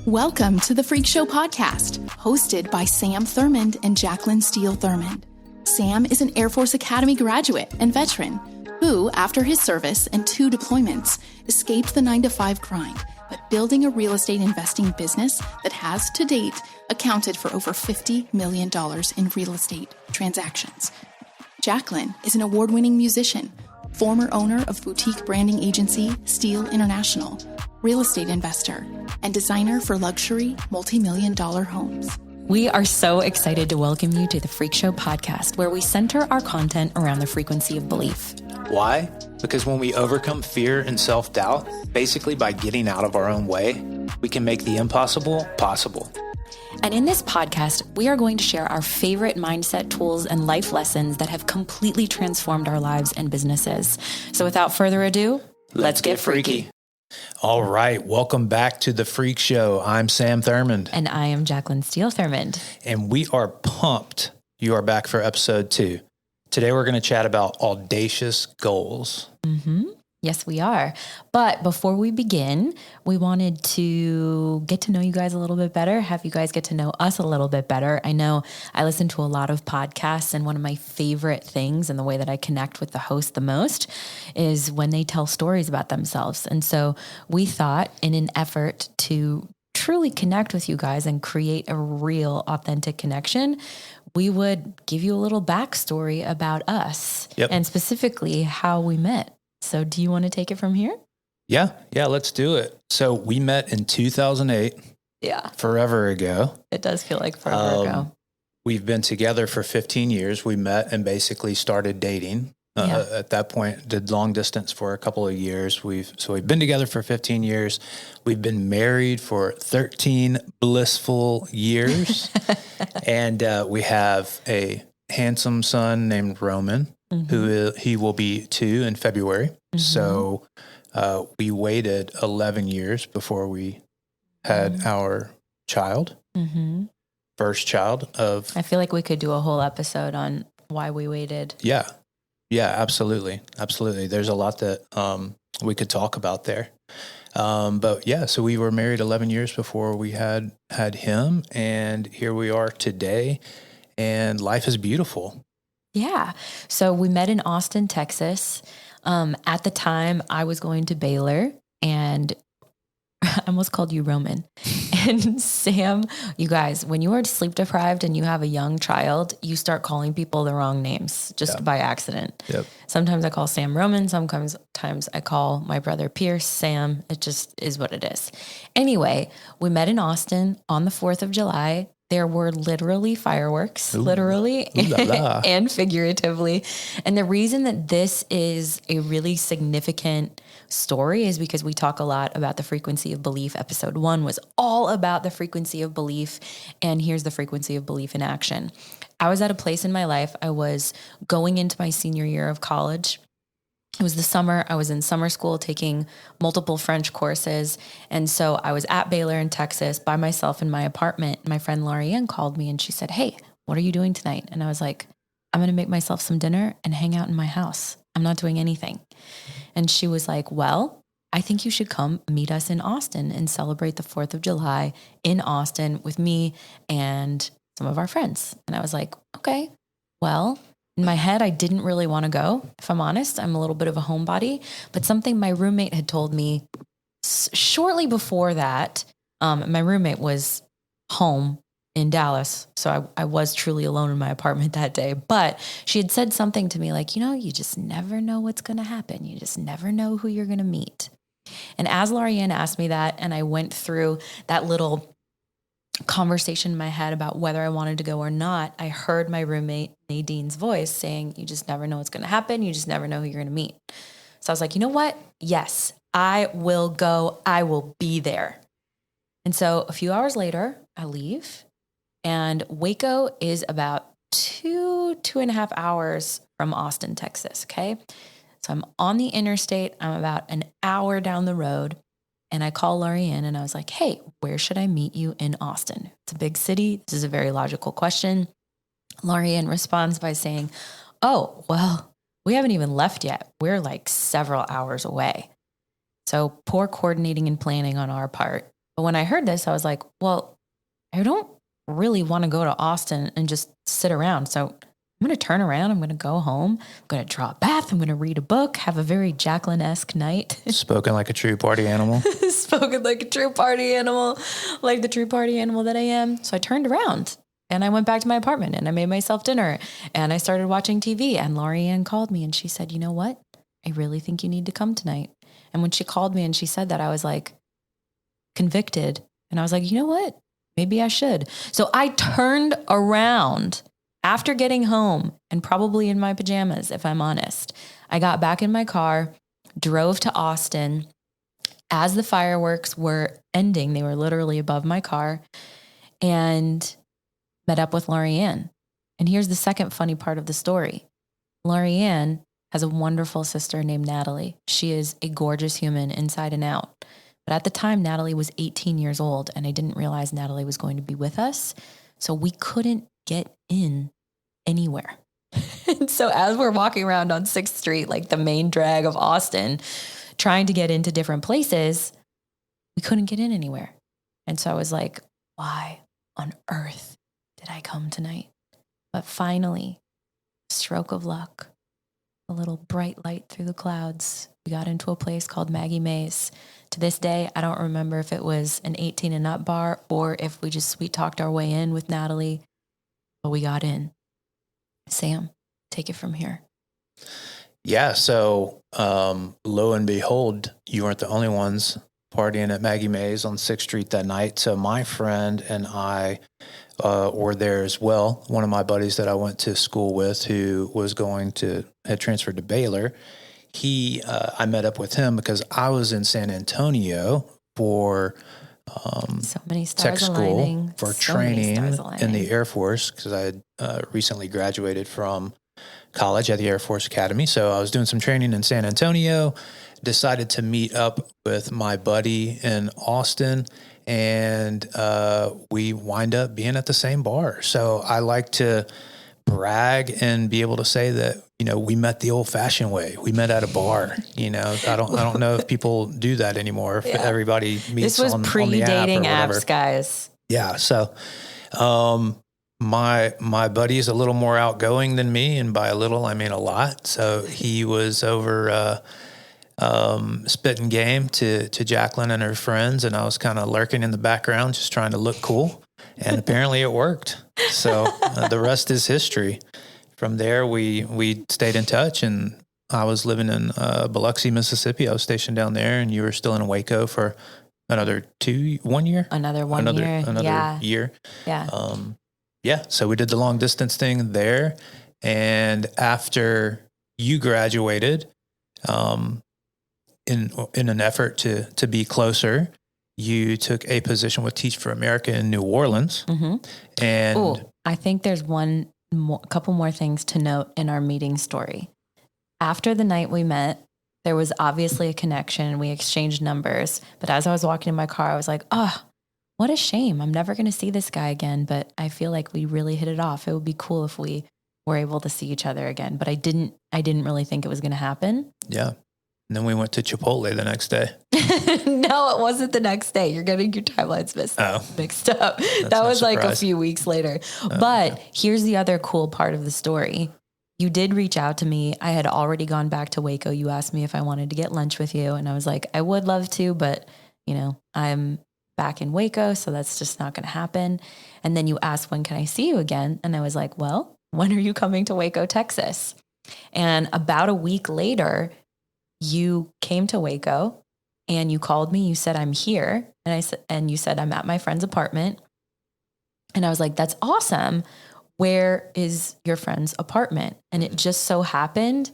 Welcome to the Freak Show podcast, hosted by Sam Thurmond and Jacqueline Steele Thurmond. Sam is an Air Force Academy graduate and veteran who, after his service and 2 deployments, escaped the 9-to-5 grind, but building a real estate investing business that has, to date, accounted for over $50 million in real estate transactions. Jacqueline is an award-winning musician, former owner of boutique branding agency Steele International, real estate investor, and designer for luxury multi-million-dollar homes. We are so excited to welcome you to the Freak Show podcast, where we center our content around the frequency of belief. Why? Because when we overcome fear and self-doubt, basically by getting out of our own way, we can make the impossible possible. And in this podcast, we are going to share our favorite mindset tools and life lessons that have completely transformed our lives and businesses. So without further ado, let's get freaky. All right. Welcome back to the Freak Show. I'm Sam Thurmond. And I am Jacqueline Steele Thurmond. And we are pumped you are back for episode 2. Today, we're going to chat about audacious goals. Yes, we are. But before we begin, we wanted to get to know you guys a little bit better, have you guys get to know us a little bit better. I know I listen to a lot of podcasts, and one of my favorite things and the way that I connect with the host the most is when they tell stories about themselves. And so we thought, in an effort to truly connect with you guys and create a real, authentic connection, we would give you a little backstory about us and specifically how we met. So do you want to take it from here? Yeah, let's do it. So we met in 2008. Yeah. Forever ago. It does feel like forever ago. We've been together for 15 years. We met and basically started dating. At that point, did long distance for a couple of years. We've been together for 15 years. We've been married for 13 blissful years. And we have a handsome son named Roman. Who he will be 2 in February. So we waited 11 years before we had our child, first child of... I feel like we could do a whole episode on why we waited. Yeah, absolutely. There's a lot that we could talk about there. But yeah, so we were married 11 years before we had him, and here we are today, and life is beautiful. Yeah. So we met in Austin, Texas. At the time, I was going to Baylor, and I almost called you Roman. And Sam, you guys, when you are sleep deprived and you have a young child, you start calling people the wrong names just by accident. Yep. Sometimes I call Sam Roman. Sometimes I call my brother Pierce Sam. It just is what it is. Anyway, we met in Austin on the 4th of July. There were literally fireworks, literally and figuratively. And the reason that this is a really significant story is because we talk a lot about the frequency of belief. Episode 1 was all about the frequency of belief. And here's the frequency of belief in action. I was at a place in my life. I was going into my senior year of college. It was the summer. I was in summer school taking multiple French courses. And so I was at Baylor in Texas by myself in my apartment. My friend Lorianne called me and she said, "Hey, what are you doing tonight?" And I was like, "I'm going to make myself some dinner and hang out in my house. I'm not doing anything." And she was like, "Well, I think you should come meet us in Austin and celebrate the 4th of July in Austin with me and some of our friends." And I was like, "Okay, well," in my head, I didn't really want to go. If I'm honest, I'm a little bit of a homebody, but something my roommate had told me shortly before that, my roommate was home in Dallas. So I was truly alone in my apartment that day, but she had said something to me like, you just never know what's going to happen. You just never know who you're going to meet. And as Lorianne asked me that, and I went through that little conversation in my head about whether I wanted to go or not, I heard my roommate Nadine's voice saying, "You just never know what's going to happen. You just never know who you're going to meet." So I was like, you know what? Yes, I will go. I will be there. And so a few hours later, I leave, and Waco is about 2.5 hours from Austin, Texas. Okay. So I'm on the interstate. I'm about an hour down the road. And I call Lorianne and I was like, "Hey, where should I meet you in Austin? It's a big city. This is a very logical question." Lorianne responds by saying, "Oh, well, we haven't even left yet. We're like several hours away." So poor coordinating and planning on our part. But when I heard this, I was like, well, I don't really want to go to Austin and just sit around. So I'm going to turn around. I'm going to go home. I'm going to draw a bath. I'm going to read a book, have a very Jacqueline-esque night. Spoken like a true party animal. Spoken like a true party animal, like the true party animal that I am. So I turned around and I went back to my apartment and I made myself dinner and I started watching TV, and Lorianne called me and she said, you know what? I really think you need to come tonight. And when she called me and she said that, I was like convicted. And I was like, you know what? Maybe I should. So I turned around after getting home and probably in my pajamas, if I'm honest. I got back in my car, drove to Austin. As the fireworks were ending, they were literally above my car, and met up with Lorianne. And here's the second funny part of the story. Lorianne has a wonderful sister named Natalie. She is a gorgeous human inside and out. But at the time, Natalie was 18 years old, and I didn't realize Natalie was going to be with us. So we couldn't get in anywhere. And so as we're walking around on 6th Street, like the main drag of Austin, trying to get into different places, we couldn't get in anywhere. And so I was like, why on earth did I come tonight? But finally, stroke of luck, a little bright light through the clouds. We got into a place called Maggie Mae's. To this day, I don't remember if it was an 18 and up bar or if we just sweet talked our way in with Natalie, but we got in. Sam, take it from here. Yeah. So, lo and behold, you weren't the only ones partying at Maggie Mae's on 6th Street that night. So my friend and I were there as well. One of my buddies that I went to school with, who had transferred to Baylor, I met up with him because I was in San Antonio for so many tech stars school aligning. for So training many stars aligning. in the Air Force, because I had recently graduated from college at the Air Force Academy. So I was doing some training in San Antonio, decided to meet up with my buddy in Austin, and we wind up being at the same bar. So I like to brag and be able to say that, we met the old fashioned way. We met at a bar. I don't know if people do that anymore. If everybody meets this was on pre-dating the app or apps, guys. Yeah. So, my buddy is a little more outgoing than me, and by a little, I mean a lot. So he was over, spitting game to Jacqueline and her friends. And I was kind of lurking in the background, just trying to look cool. And apparently it worked. So the rest is history. From there, we stayed in touch, and I was living in Biloxi, Mississippi. I was stationed down there, and you were still in Waco for another 1 year? Another year. Another year. Yeah. So we did the long distance thing there. And after you graduated, in an effort to be closer, you took a position with Teach for America in New Orleans. Mm-hmm. And I think there's a couple more things to note in our meeting story. After the night we met, there was obviously a connection. We exchanged numbers. But as I was walking in my car, I was like, oh, what a shame. I'm never going to see this guy again. But I feel like we really hit it off. It would be cool if we were able to see each other again. But I didn't really think it was going to happen. Yeah. And then we went to Chipotle the next day. No, it wasn't the next day. You're getting your timelines mixed up. That was like a few weeks later. But here's the other cool part of the story. You did reach out to me. I had already gone back to Waco. You asked me if I wanted to get lunch with you. And I was like, I would love to, but I'm back in Waco, so that's just not going to happen. And then you asked, when can I see you again? And I was like, well, when are you coming to Waco, Texas? And about a week later, you came to Waco and you called me. You said, I'm here. And you said, I'm at my friend's apartment. And I was like, that's awesome. Where is your friend's apartment? And it just so happened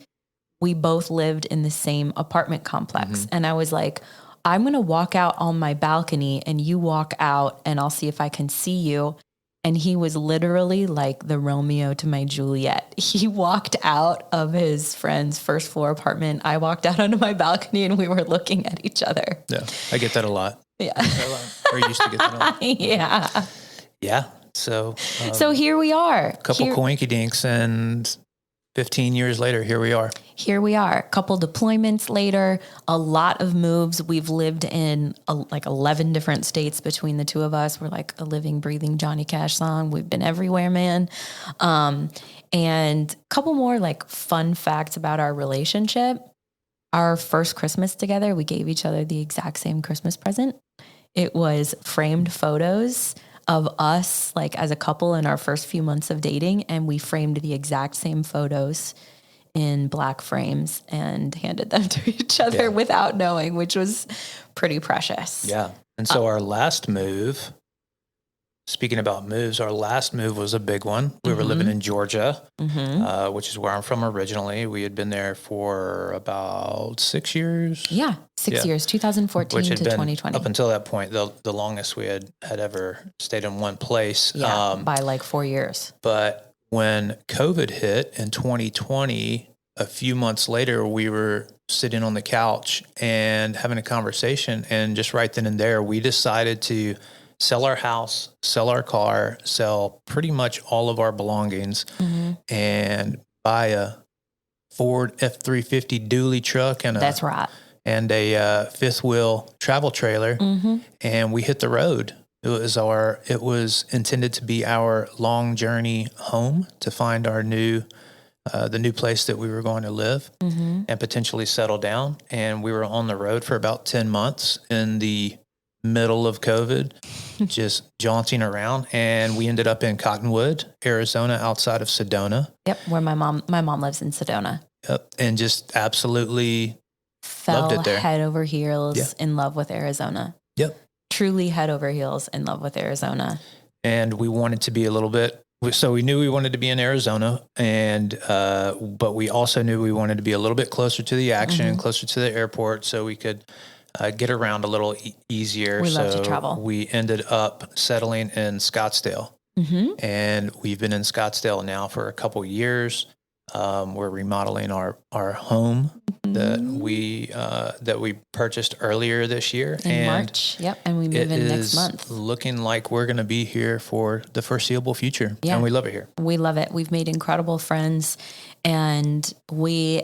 we both lived in the same apartment complex. Mm-hmm. And I was like, I'm going to walk out on my balcony and you walk out and I'll see if I can see you. And he was literally like the Romeo to my Juliet. He walked out of his friend's first floor apartment. I walked out onto my balcony and we were looking at each other. Yeah, I get that a lot. Yeah. Or used to get that a lot. Yeah. Yeah. So here we are. A couple coinky dinks, and 15 years later, here we are. Here we are, a couple deployments later, a lot of moves. We've lived in like 11 different states between the two of us. We're like a living, breathing Johnny Cash song. We've been everywhere, man. And a couple more like fun facts about our relationship. Our first Christmas together, we gave each other the exact same Christmas present. It was framed photos of us like as a couple in our first few months of dating. And we framed the exact same photos in black frames and handed them to each other without knowing, which was pretty precious. Yeah. And so our last move, speaking about moves, our last move was a big one. We were living in Georgia, which is where I'm from originally. We had been there for about 6 years. Yeah, 6 years, 2014 which had to been, 2020. Up until that point, the longest we had ever stayed in one place. Yeah, by like 4 years. But when COVID hit in 2020, a few months later, we were sitting on the couch and having a conversation. And just right then and there, we decided to sell our house, sell our car, sell pretty much all of our belongings, and buy a Ford F-350 dually truck and That's right. And a fifth wheel travel trailer. And we hit the road. It was intended to be our long journey home to find our the new place that we were going to live and potentially settle down. And we were on the road for about 10 months in the middle of COVID, just jaunting around. And we ended up in Cottonwood, Arizona, outside of Sedona. Yep. Where my mom lives in Sedona. Yep. And just absolutely Fell loved it there. head over heels in love with Arizona. Yep. Truly head over heels in love with Arizona. And we wanted to be a little bit, so we knew we wanted to be in Arizona, and but we also knew we wanted to be a little bit closer to the action, closer to the airport, so we could get around a little easier. We love to travel. We ended up settling in Scottsdale, and we've been in Scottsdale now for a couple years. We're remodeling our home that we purchased earlier this year in March. Yep, and we move in next month. Looking like we're going to be here for the foreseeable future, and we love it here. We love it. We've made incredible friends, and we've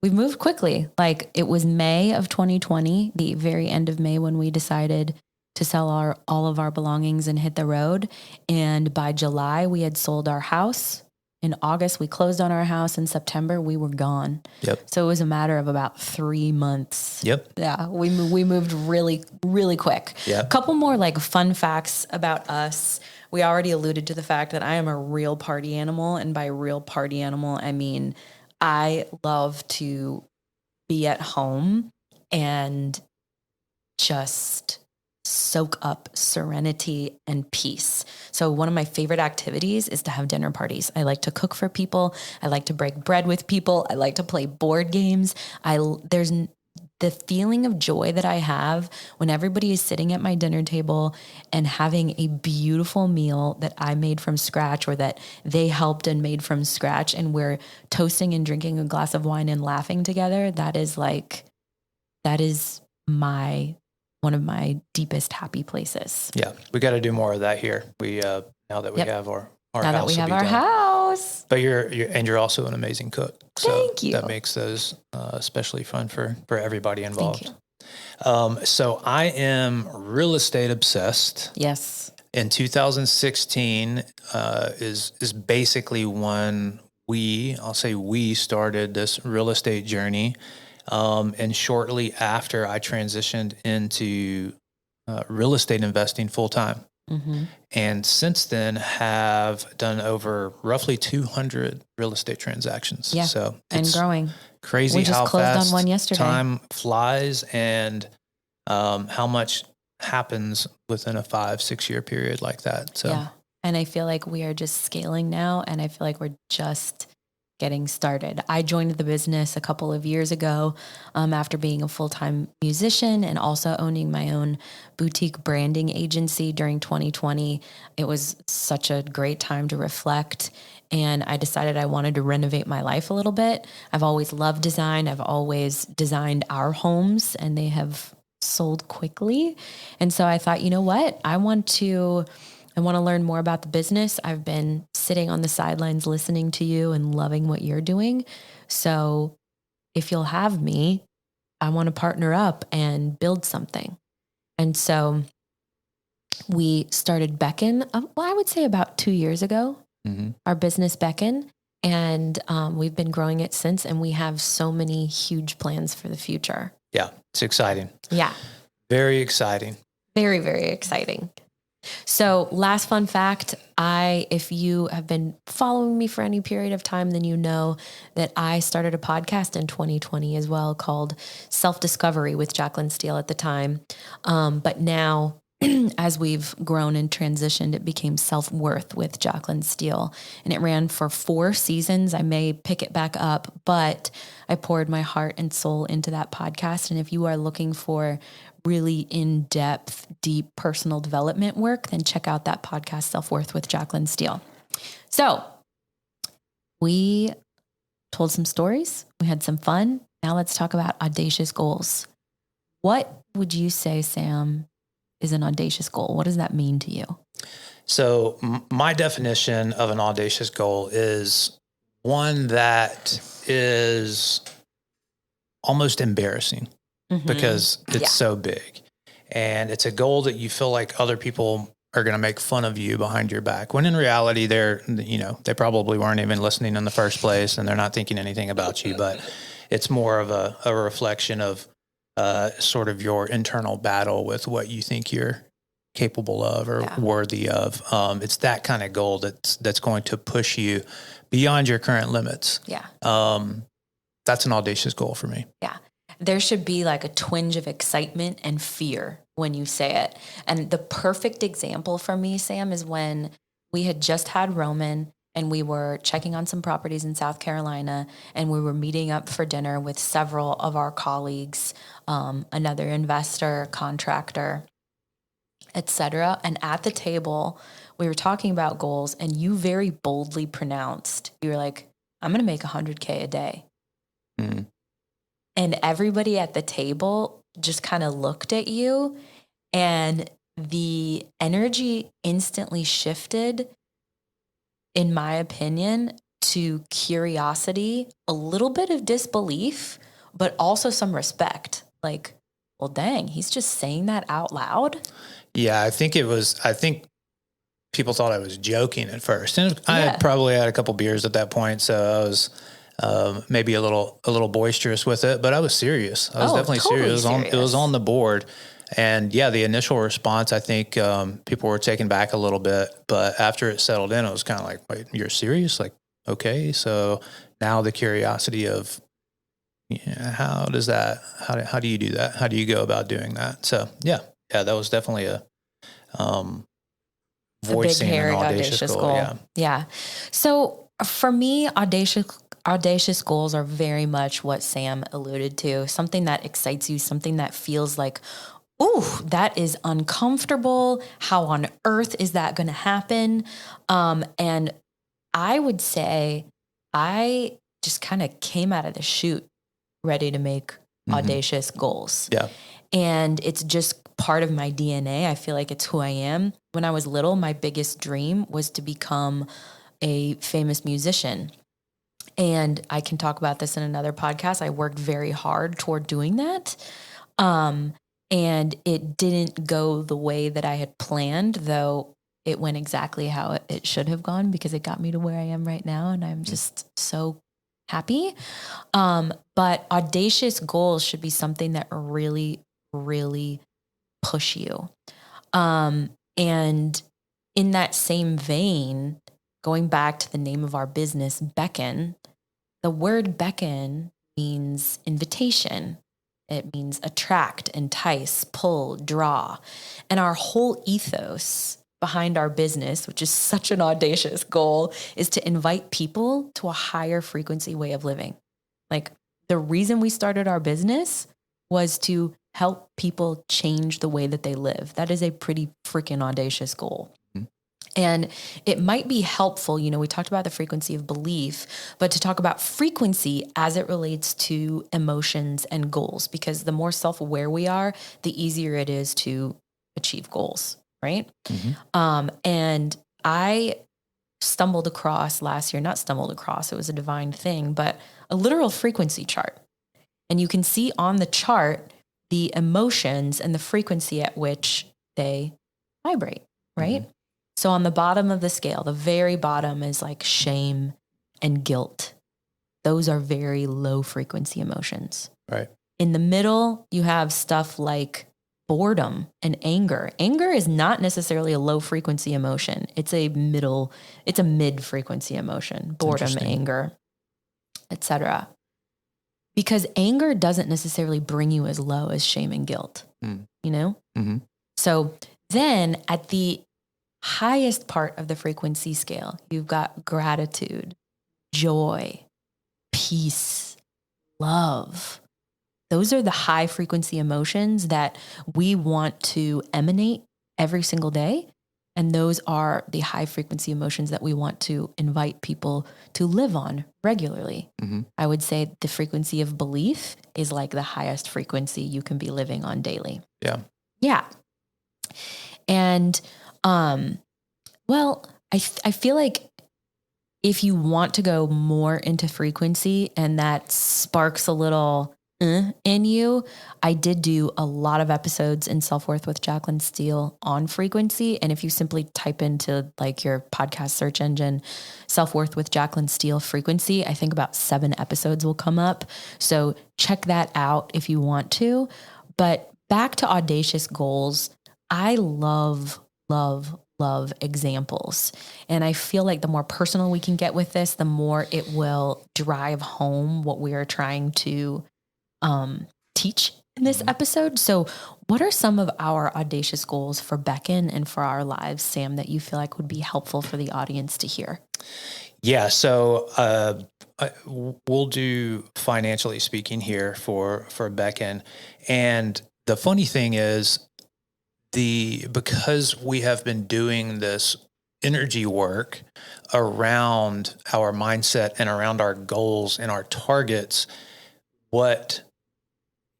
moved quickly. Like it was May of 2020, the very end of May, when we decided to sell all of our belongings and hit the road. And by July, we had sold our house. In August, we closed on our house. In September, we were gone. Yep. So it was a matter of about 3 months. Yep. Yeah. We moved really, really quick. Yep. A couple more like fun facts about us. We already alluded to the fact that I am a real party animal. And by real party animal, I mean, I love to be at home and just soak up serenity and peace. So one of my favorite activities is to have dinner parties. I like to cook for people. I like to break bread with people. I like to play board games. There's the feeling of joy that I have when everybody is sitting at my dinner table and having a beautiful meal that I made from scratch or that they helped and made from scratch, and we're toasting and drinking a glass of wine and laughing together. That is one of my deepest happy places. Yeah, we got to do more of that here. We now that we have our now house, that we have our done. House. But you're also an amazing cook. So Thank you. That makes those especially fun for everybody involved. Thank you. So I am real estate obsessed. Yes. In 2016 is basically when we started this real estate journey. And shortly after, I transitioned into real estate investing full time. And since then have done over roughly 200 real estate transactions. Yeah, so and growing. Crazy we just how closed fast on one yesterday. Time flies, and how much happens within a 5-6 year period like that. So yeah, and I feel like we are just scaling now, and I feel like we're just getting started. I joined the business a couple of years ago after being a full-time musician and also owning my own boutique branding agency during 2020. It was such a great time to reflect, and I decided I wanted to renovate my life a little bit. I've always loved design. I've always designed our homes, and they have sold quickly. And so I thought, you know what? I want to and want to learn more about the business, I've been sitting on the sidelines listening to you and loving what you're doing. So if you'll have me, I want to partner up and build something. And so we started Beckon, I would say about 2 years ago, our business Beckon. And we've been growing it since, and we have so many huge plans for the future. Yeah, it's exciting. Yeah. Very exciting. Very, very exciting. So last fun fact, if you have been following me for any period of time, then you know that I started a podcast in 2020 as well called Self-Discovery with Jacqueline Steele at the time. But now as we've grown and transitioned, it became Self-Worth with Jacqueline Steele, and it ran for 4 seasons. I may pick it back up, but I poured my heart and soul into that podcast. And if you are looking for really in-depth, deep personal development work, then check out that podcast, Self-Worth with Jacqueline Steele. So we told some stories. We had some fun. Now let's talk about audacious goals. What would you say, Sam, is an audacious goal? What does that mean to you? So my definition of an audacious goal is one that is almost embarrassing because it's so big. And it's a goal that you feel like other people are going to make fun of you behind your back, when in reality, they probably weren't even listening in the first place, and they're not thinking anything about you, but it's more of a reflection of sort of your internal battle with what you think you're capable of or worthy of. It's that kind of goal that's going to push you beyond your current limits. Yeah. That's an audacious goal for me. Yeah. There should be like a twinge of excitement and fear when you say it. And the perfect example for me, Sam, is when we had just had Roman and we were checking on some properties in South Carolina, and we were meeting up for dinner with several of our colleagues, another investor, contractor, etc. And at the table, we were talking about goals, and you very boldly pronounced, you were like, I'm going to make 100K a day. Mm. And everybody at the table just kind of looked at you, and the energy instantly shifted, in my opinion, to curiosity, a little bit of disbelief, but also some respect. Like, well, dang, he's just saying that out loud. Yeah, I think people thought I was joking at first. And I had probably had a couple beers at that point, so I was maybe a little boisterous with it, but I was serious. I was definitely totally serious. It was on the board. And yeah, the initial response, I think people were taken back a little bit, but after it settled in, it was kind of like, wait, you're serious? Like, okay. So now the curiosity of, how do you do that? How do you go about doing that? So yeah, that was definitely a voicing an audacious goal. Yeah. So for me, audacious goals are very much what Sam alluded to, something that excites you, something that feels like, ooh, that is uncomfortable. How on earth is that going to happen? And I would say I just kind of came out of the chute ready to make audacious goals. Yeah. And it's just part of my DNA. I feel like it's who I am. When I was little, my biggest dream was to become a famous musician. And I can talk about this in another podcast. I worked very hard toward doing that. And it didn't go the way that I had planned, though it went exactly how it should have gone, because it got me to where I am right now. And I'm just so happy. But audacious goals should be something that really, really push you. And in that same vein, going back to the name of our business, Beckon, the word beckon means invitation. It means attract, entice, pull, draw. And our whole ethos behind our business, which is such an audacious goal, is to invite people to a higher frequency way of living. Like, the reason we started our business was to help people change the way that they live. That is a pretty freaking audacious goal. And it might be helpful, we talked about the frequency of belief, but to talk about frequency as it relates to emotions and goals, because the more self-aware we are, the easier it is to achieve goals. right? Mm-hmm. And I stumbled across last year, not stumbled across, it was a divine thing, but a literal frequency chart. And you can see on the chart the emotions and the frequency at which they vibrate, right? Mm-hmm. So on the bottom of the scale, the very bottom is like shame and guilt. Those are very low frequency emotions. Right. In the middle, you have stuff like boredom and anger. Anger is not necessarily a low frequency emotion. It's a mid frequency emotion. Boredom, anger, etc. Because anger doesn't necessarily bring you as low as shame and guilt, you know? Mm-hmm. So then at the highest part of the frequency scale, you've got gratitude, joy, peace, love. Those are the high frequency emotions that we want to emanate every single day. And those are the high frequency emotions that we want to invite people to live on regularly. Mm-hmm. I would say the frequency of belief is like the highest frequency you can be living on daily. Yeah. Yeah. And, well, I feel like if you want to go more into frequency and that sparks a little in you, I did do a lot of episodes in Self-Worth with Jaclyn Steele on frequency. And if you simply type into like your podcast search engine, Self-Worth with Jaclyn Steele frequency, I think about 7 episodes will come up. So check that out if you want to. But back to Audacious Goals, I love examples. And I feel like the more personal we can get with this, the more it will drive home what we are trying to teach in this episode. So what are some of our audacious goals for Beckon and for our lives, Sam, that you feel like would be helpful for the audience to hear? Yeah. So, we'll do financially speaking here for Beckon. And the funny thing is because we have been doing this energy work around our mindset and around our goals and our targets, what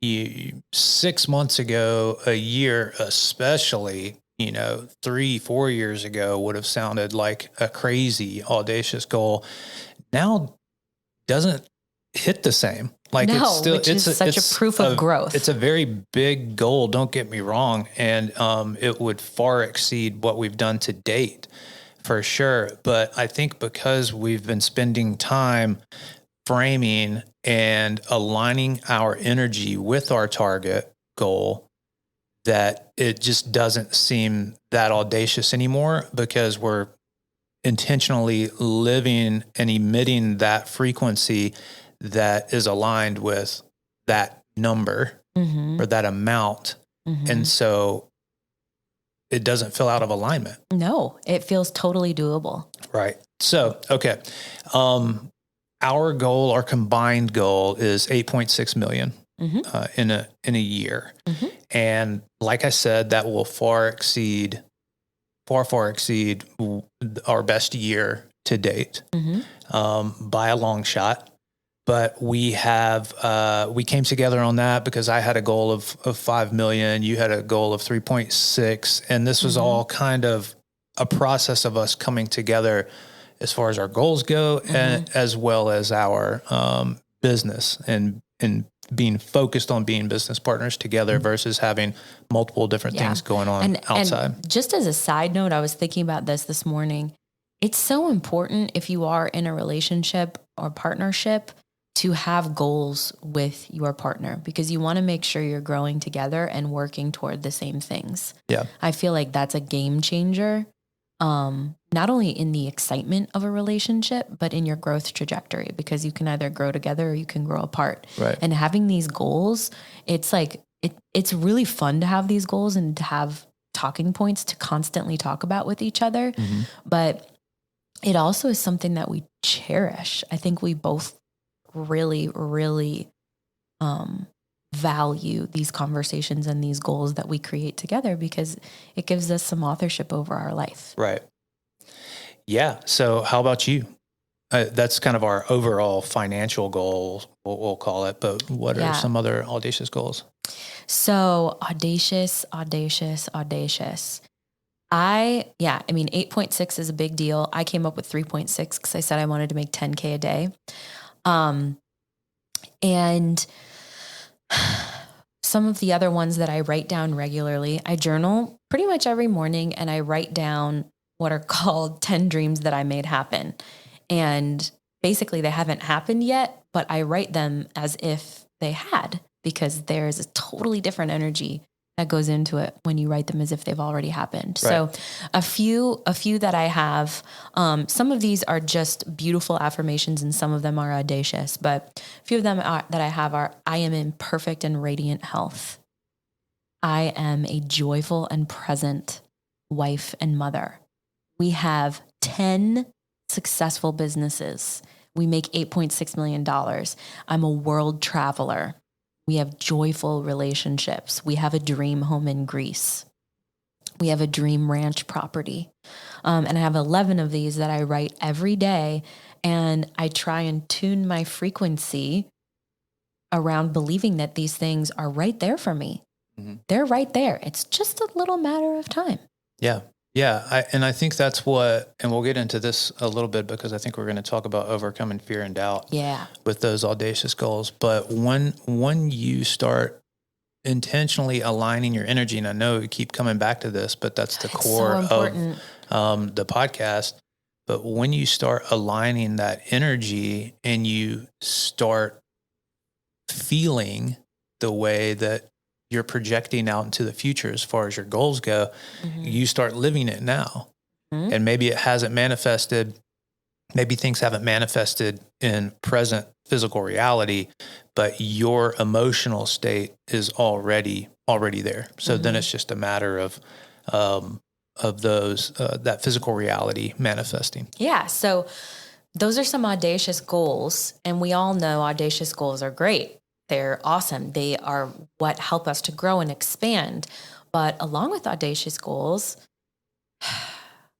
6 months ago, a year, especially, 3-4 years ago would have sounded like a crazy audacious goal, now doesn't hit the same. Like no, it's such a proof of growth. It's a very big goal. Don't get me wrong. And, it would far exceed what we've done to date for sure. But I think because we've been spending time framing and aligning our energy with our target goal, that it just doesn't seem that audacious anymore, because we're intentionally living and emitting that frequency that is aligned with that number or that amount. And so it doesn't feel out of alignment. No, it feels totally doable. Right. So, okay. Our goal, our combined goal is 8.6 million in a year. And like I said, that will far exceed our best year to date by a long shot. But we came together on that because I had a goal of 5 million. You had a goal of 3.6. And this was all kind of a process of us coming together as far as our goals go, and as well as our business and being focused on being business partners together versus having multiple different things going on outside. And just as a side note, I was thinking about this morning. It's so important if you are in a relationship or partnership to have goals with your partner, because you want to make sure you're growing together and working toward the same things. Yeah. I feel like that's a game changer. Not only in the excitement of a relationship, but in your growth trajectory, because you can either grow together or you can grow apart. Right. And having these goals, it's like, it's really fun to have these goals and to have talking points to constantly talk about with each other. But it also is something that we cherish. I think we both really, really, value these conversations and these goals that we create together, because it gives us some authorship over our life. Right. Yeah. So how about you? That's kind of our overall financial goal, we'll call it. But what are some other audacious goals? So audacious. I mean, 8.6 is a big deal. I came up with 3.6 because I said I wanted to make 10K a day. And some of the other ones that I write down regularly, I journal pretty much every morning, and I write down what are called 10 dreams that I made happen. And basically they haven't happened yet, but I write them as if they had, because there's a totally different energy that goes into it when you write them as if they've already happened. Right. So a few that I have, some of these are just beautiful affirmations and some of them are audacious, but a few of them that I have are: I am in perfect and radiant health. I am a joyful and present wife and mother. We have 10 successful businesses. We make $8.6 million. I'm a world traveler. We have joyful relationships. We have a dream home in Greece. We have a dream ranch property. And I have 11 of these that I write every day. And I try and tune my frequency around believing that these things are right there for me. Mm-hmm. They're right there. It's just a little matter of time. Yeah. Yeah. I think that's what, and we'll get into this a little bit because I think we're going to talk about overcoming fear and doubt with those audacious goals. But when you start intentionally aligning your energy, and I know we keep coming back to this, but that's the core of the podcast. But when you start aligning that energy and you start feeling the way that you're projecting out into the future as far as your goals go, mm-hmm. you start living it now. Mm-hmm. And maybe it hasn't manifested. Maybe things haven't manifested in present physical reality, but your emotional state is already there. So mm-hmm. then it's just a matter of those, that physical reality manifesting. Yeah. So those are some audacious goals, and we all know audacious goals are great. They're awesome. They are what help us to grow and expand. But along with audacious goals,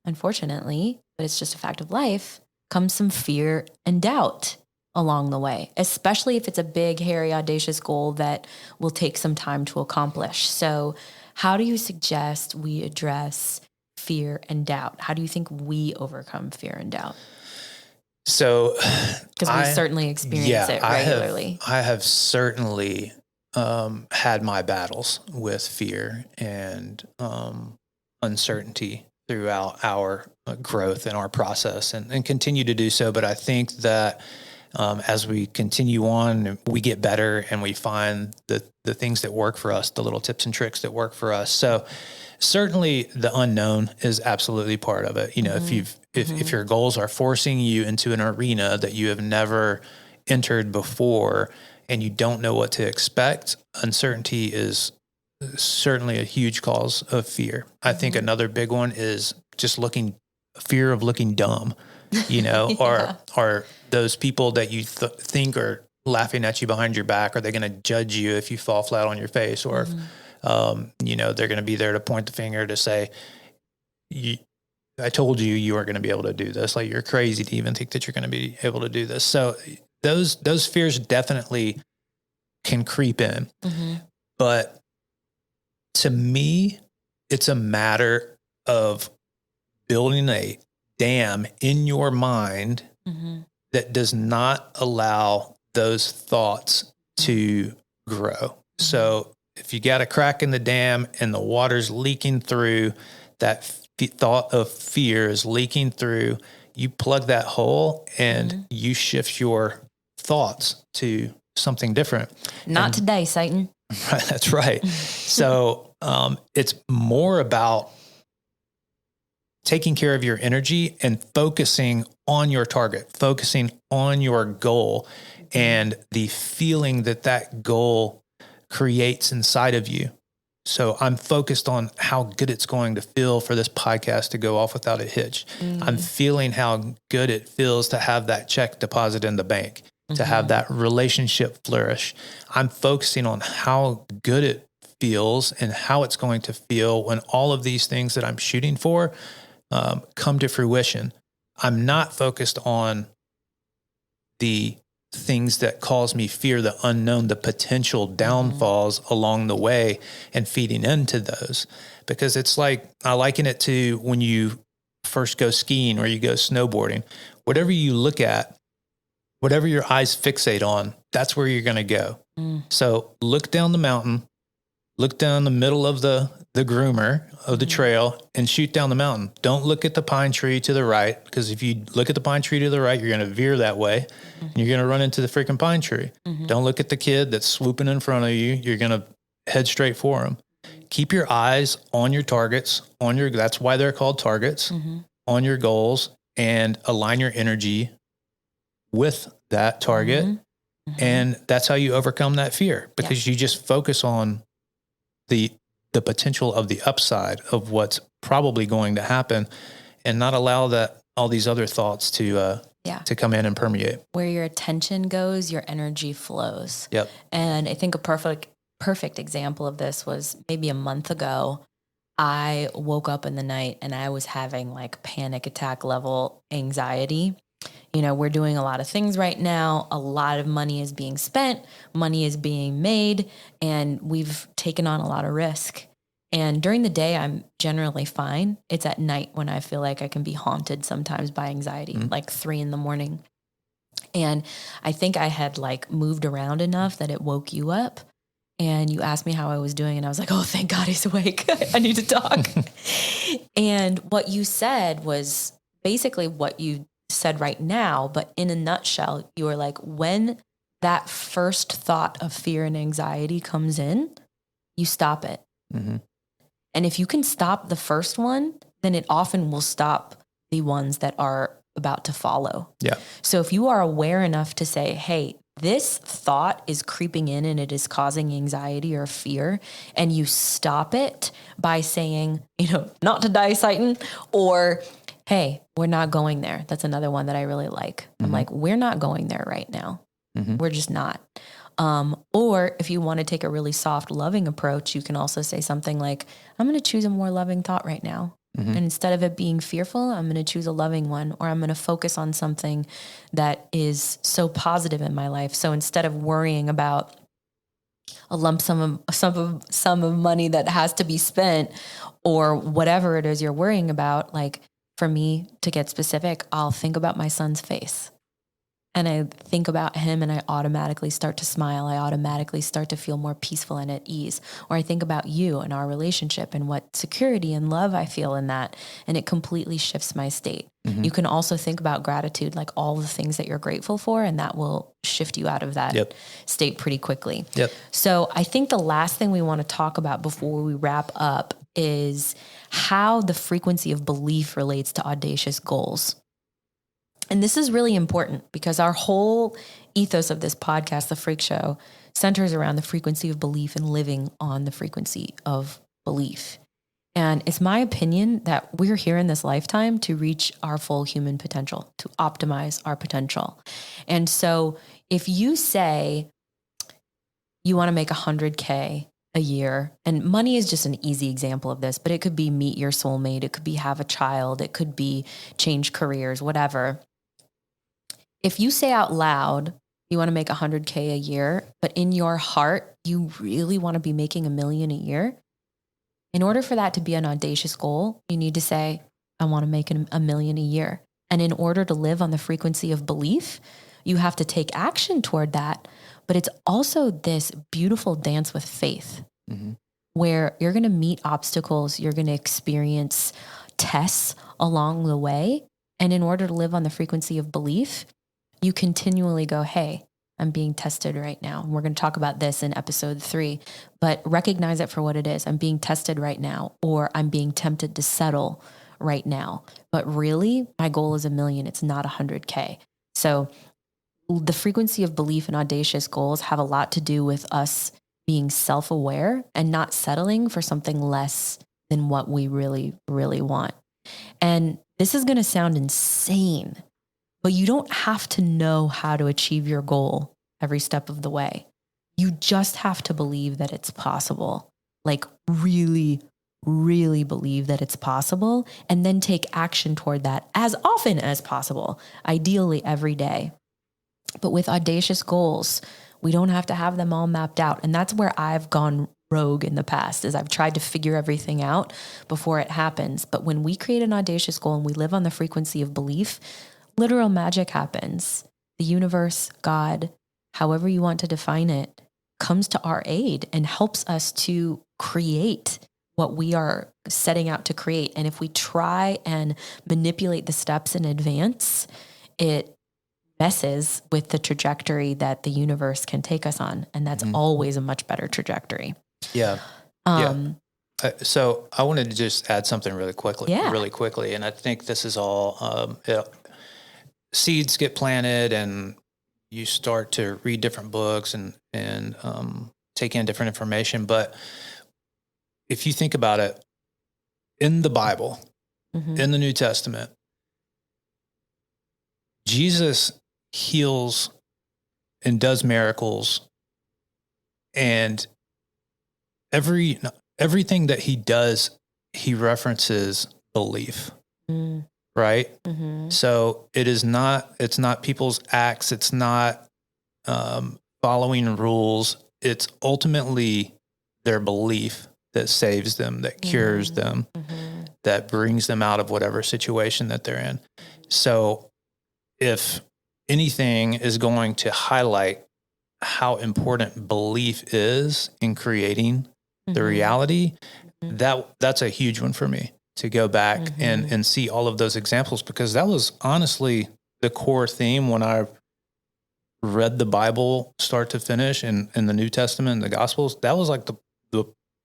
unfortunately, but it's just a fact of life, comes some fear and doubt along the way, especially if it's a big, hairy, audacious goal that will take some time to accomplish. So how do you suggest we address fear and doubt? How do you think we overcome fear and doubt? So, because we certainly experience it regularly. I have certainly had my battles with fear and uncertainty throughout our growth and our process, and continue to do so. But I think that as we continue on, we get better and we find the things that work for us, the little tips and tricks that work for us. So certainly the unknown is absolutely part of it. You know, mm-hmm. if your goals are forcing you into an arena that you have never entered before and you don't know what to expect, uncertainty is certainly a huge cause of fear. Mm-hmm. I think another big one is just fear of looking dumb, you know, or those people that you think are laughing at you behind your back. Are they going to judge you if you fall flat on your face? Or mm-hmm. You know, they're going to be there to point the finger to say, I told you weren't going to be able to do this. Like, you're crazy to even think that you're going to be able to do this. So those fears definitely can creep in. Mm-hmm. But to me, it's a matter of building a dam in your mind mm-hmm. that does not allow those thoughts to grow. Mm-hmm. So if you got a crack in the dam and the water's leaking through, that thought of fear is leaking through, you plug that hole and mm-hmm. you shift your thoughts to something different. Not today, Satan. Right, that's right. So it's more about taking care of your energy and focusing on your target, focusing on your goal and the feeling that goal creates inside of you. So I'm focused on how good it's going to feel for this podcast to go off without a hitch. Mm-hmm. I'm feeling how good it feels to have that check deposit in the bank, mm-hmm. to have that relationship flourish. I'm focusing on how good it feels and how it's going to feel when all of these things that I'm shooting for come to fruition. I'm not focused on the things that cause me fear, the unknown, the potential downfalls along the way, and feeding into those. Because it's like, I liken it to when you first go skiing or you go snowboarding. Whatever you look at, whatever your eyes fixate on, that's where you're going to go. So look down the mountain, look down the middle of the groomer of the trail, and shoot down the mountain. Don't look at the pine tree to the right, because if you look at the pine tree to the right, you're going to veer that way, and you're going to run into the freaking pine tree. Don't look at the kid that's swooping in front of you. You're going to head straight for him. Keep your eyes on your targets, that's why they're called targets, on your goals, and align your energy with that target. And that's how you overcome that fear, because you just focus on the potential of the upside of what's probably going to happen, and not allow that all these other thoughts to come in and permeate. Where your attention goes, your energy flows. Yep. And I think a perfect example of this was maybe a month ago. I woke up in the night and I was having like panic attack level anxiety. You know, we're doing a lot of things right now. A lot of money is being spent, money is being made, and we've taken on a lot of risk. And during the day, I'm generally fine. It's at night when I feel like I can be haunted sometimes by anxiety, like 3 a.m. And I think I had like moved around enough that it woke you up. And you asked me how I was doing, and I was like, oh, thank God he's awake. I need to talk. And what you said was basically what you said right now, but in a nutshell, you were like, when that first thought of fear and anxiety comes in, you stop it. And if you can stop the first one, then it often will stop the ones that are about to follow. Yeah. So if you are aware enough to say, hey, this thought is creeping in and it is causing anxiety or fear, and you stop it by saying, not to die, Satan, or hey, we're not going there. That's another one that I really like. I'm like, we're not going there right now. We're just not. Or if you want to take a really soft, loving approach, you can also say something like, I'm going to choose a more loving thought right now. And instead of it being fearful, I'm going to choose a loving one, or I'm going to focus on something that is so positive in my life. So instead of worrying about a lump sum of money that has to be spent, or whatever it is you're worrying about, like for me, to get specific, I'll think about my son's face. And I think about him and I automatically start to smile. I automatically start to feel more peaceful and at ease. Or I think about you and our relationship and what security and love I feel in that. And it completely shifts my state. You can also think about gratitude, like all the things that you're grateful for, and that will shift you out of that state pretty quickly. So I think the last thing we want to talk about before we wrap up is how the frequency of belief relates to audacious goals. And this is really important because our whole ethos of this podcast, The Freak Show, centers around the frequency of belief and living on the frequency of belief. And it's my opinion that we're here in this lifetime to reach our full human potential, to optimize our potential. And so if you say you want to make 100K a year, and money is just an easy example of this, but it could be meet your soulmate, it could be have a child, it could be change careers, whatever. If you say out loud, you want to make 100K a year, but in your heart, you really want to be making $1 million a year. In order for that to be an audacious goal, you need to say, I want to make $1 million a year. And in order to live on the frequency of belief, you have to take action toward that. But it's also this beautiful dance with faith, where you're going to meet obstacles, you're going to experience tests along the way. And in order to live on the frequency of belief, you continually go, hey, I'm being tested right now. And we're going to talk about this in episode 3, but recognize it for what it is. I'm being tested right now, or I'm being tempted to settle right now. But really, my goal is $1 million. It's not 100K. So the frequency of belief and audacious goals have a lot to do with us being self-aware and not settling for something less than what we really, really want. And this is going to sound insane, but you don't have to know how to achieve your goal every step of the way. You just have to believe that it's possible. Like really, really believe that it's possible, and then take action toward that as often as possible, ideally every day. But with audacious goals, we don't have to have them all mapped out. And that's where I've gone rogue in the past, is I've tried to figure everything out before it happens. But when we create an audacious goal and we live on the frequency of belief, literal magic happens. The universe, God, however you want to define it, comes to our aid and helps us to create what we are setting out to create. And if we try and manipulate the steps in advance, it messes with the trajectory that the universe can take us on. And that's always a much better trajectory. Yeah. So I wanted to just add something really quickly. And I think this is all, seeds get planted and you start to read different books and take in different information. But if you think about it, in the Bible, in the New Testament, Jesus heals and does miracles, and everything that he does, he references belief, right? So it's not people's acts. It's not following rules. It's ultimately their belief that saves them, that cures them, that brings them out of whatever situation that they're in. So if anything is going to highlight how important belief is in creating the reality, that's a huge one for me, to go back and see all of those examples, because that was honestly the core theme when I read the Bible start to finish in the New Testament and the Gospels. That was like the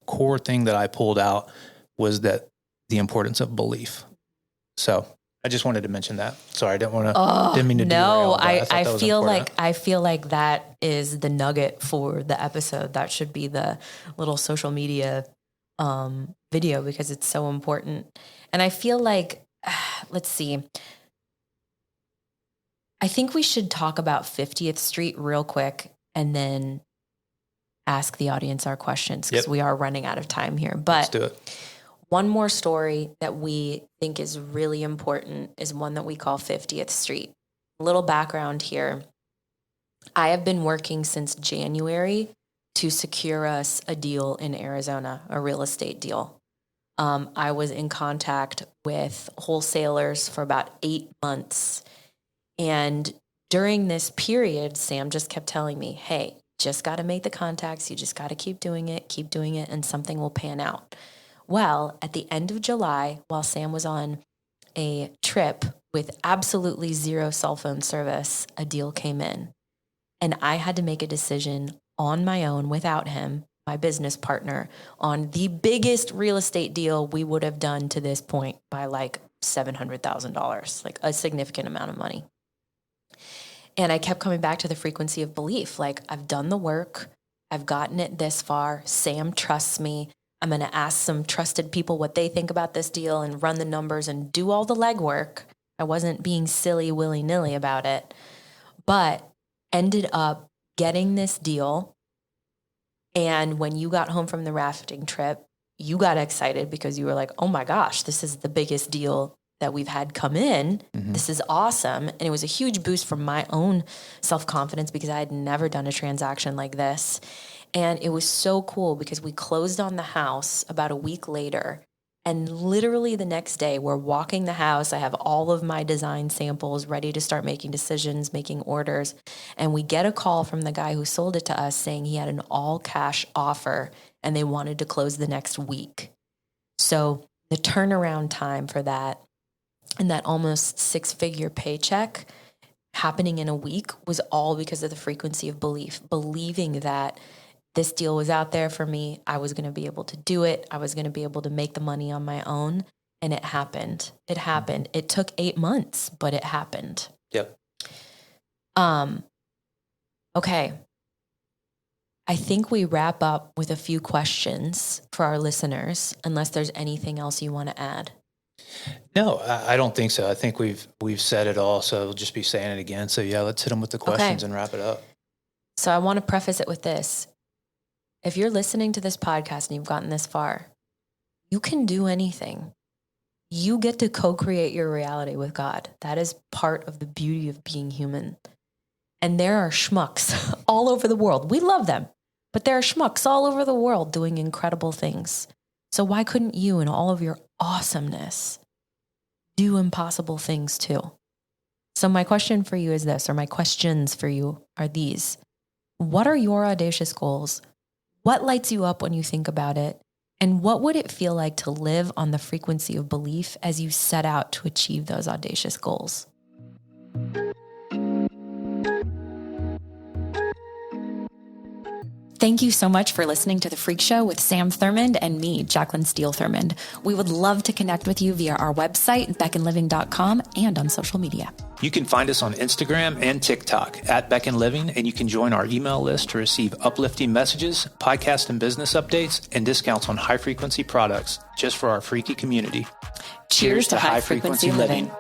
core thing that I pulled out, was that the importance of belief. So I just wanted to mention that. Sorry, didn't mean to derail, I feel like that is the nugget for the episode. That should be the little social media video, because it's so important. And I feel like, let's see. I think we should talk about 50th Street real quick and then ask the audience our questions, because we are running out of time here. But let's do it. One more story that we think is really important is one that we call 50th Street. A little background here. I have been working since January to secure us a deal in Arizona, a real estate deal. I was in contact with wholesalers for about 8 months. And during this period, Sam just kept telling me, hey, just got to make the contacts. You just got to keep doing it, and something will pan out. Well, at the end of July, while Sam was on a trip with absolutely zero cell phone service, a deal came in. And I had to make a decision on my own without him, my business partner, on the biggest real estate deal we would have done to this point by like $700,000, like a significant amount of money. And I kept coming back to the frequency of belief. Like, I've done the work. I've gotten it this far. Sam trusts me. I'm going to ask some trusted people what they think about this deal and run the numbers and do all the legwork. I wasn't being silly willy-nilly about it, but ended up getting this deal. And when you got home from the rafting trip, you got excited because you were like, oh my gosh, this is the biggest deal that we've had come in. This is awesome. And it was a huge boost for my own self-confidence, because I had never done a transaction like this. And it was so cool because we closed on the house about a week later. And literally the next day, we're walking the house. I have all of my design samples ready to start making decisions, making orders. And we get a call from the guy who sold it to us saying he had an all-cash offer and they wanted to close the next week. So the turnaround time for that, and that almost 6-figure paycheck happening in a week, was all because of the frequency of belief, believing that this deal was out there for me. I was going to be able to do it. I was going to be able to make the money on my own. And it happened. It happened. It took 8 months, but it happened. Yep. Okay. I think we wrap up with a few questions for our listeners, unless there's anything else you want to add. No, I don't think so. I think we've said it all, so we'll just be saying it again. So yeah, let's hit them with the questions and wrap it up. So I want to preface it with this. If you're listening to this podcast and you've gotten this far, you can do anything. You get to co-create your reality with God. That is part of the beauty of being human. And there are schmucks all over the world. We love them, but there are schmucks all over the world doing incredible things. So why couldn't you, in all of your awesomeness, do impossible things too? So my question for you is this, or my questions for you are these. What are your audacious goals? What lights you up when you think about it? And what would it feel like to live on the frequency of belief as you set out to achieve those audacious goals? Thank you so much for listening to The Freak Show with Sam Thurmond and me, Jacqueline Steele Thurmond. We would love to connect with you via our website, beckonliving.com, and on social media. You can find us on Instagram and TikTok at Beck and Living, and you can join our email list to receive uplifting messages, podcast and business updates, and discounts on high-frequency products just for our freaky community. Cheers to high-frequency living.